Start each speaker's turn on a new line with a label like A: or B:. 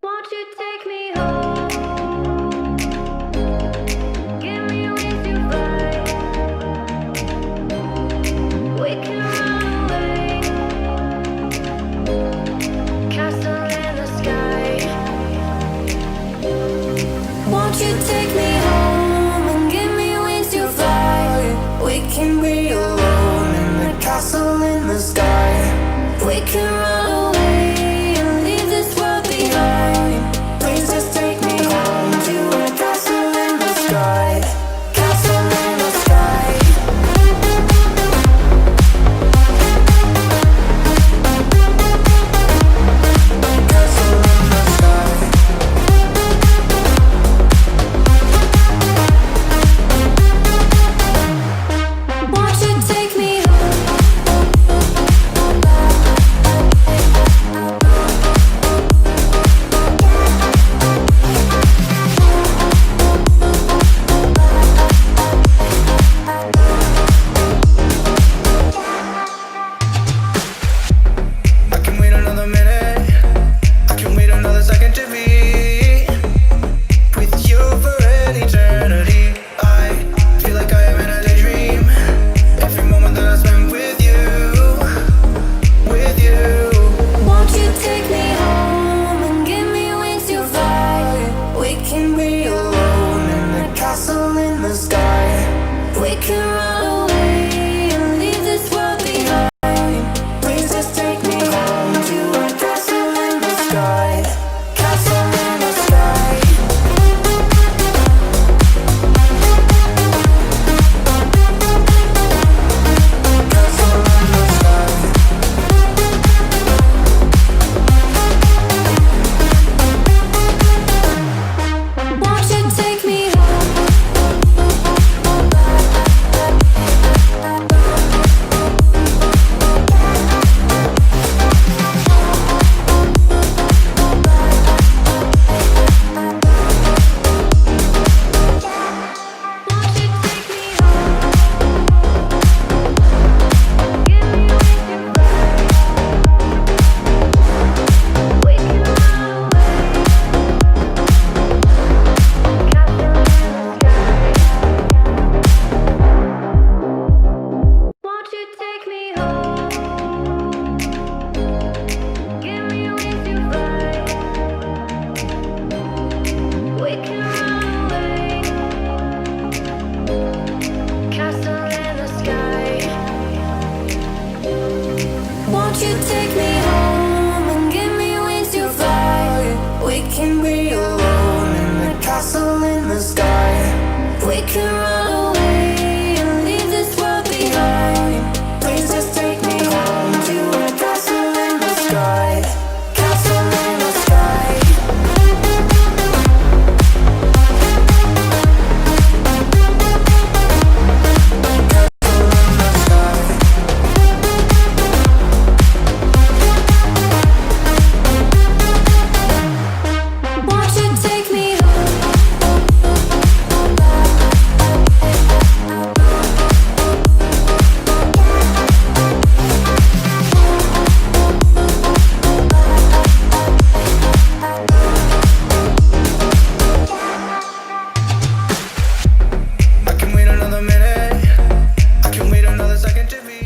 A: Won't you take me home? Give me wings to fly. We can run away. Castle in the sky. Won't you take me home and give me wings to fly? We can be alone in the castle in the sky. We can run away and leave this world behind. Please just take me home to a castle in the sky. Castle in the sky. Castle in the sky. Won't you take me home?
B: I can wait another minute. I can wait another second to be with you for an eternity. I feel like I am in a daydream. Every moment that I spend with you, with you.
A: Won't you take me home and give me wings to fly? We can be alone in the castle in the sky. We can run away and leave this world behind. Please just take me home to a castle in the sky. Castle in the sky. Castle in the sky. Won't you take me home? Won't you take me home? Give me wings to fly. We can run away. Castle in the sky. Won't you take me home? Give me wings to fly. We can run away. Castle in the sky. Won't you take me home and give me wings to fly? We can be alone in the castle in the sky. We can run